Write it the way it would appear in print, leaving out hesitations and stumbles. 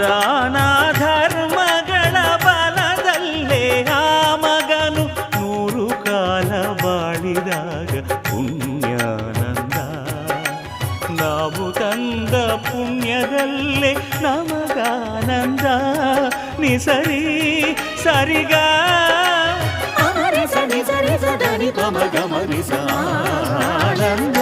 ದಾನ ಧರ್ಮಗಳ ಬಲದಲ್ಲೇ ಆ ಮಗನು 100 ಕಾಲ ಬಾಳಿದಾಗ ಪುಣ್ಯಾನಂದ. ನಾವು ತಂದ ಪುಣ್ಯದಲ್ಲೇ ನಮಗಾನಂದ. ನಿಸರಿ ಸರಿಗ ಸರಿ ಸರಿ ಸರಿ ಸರಿ ಗಮನಿಸ ಆನಂದ.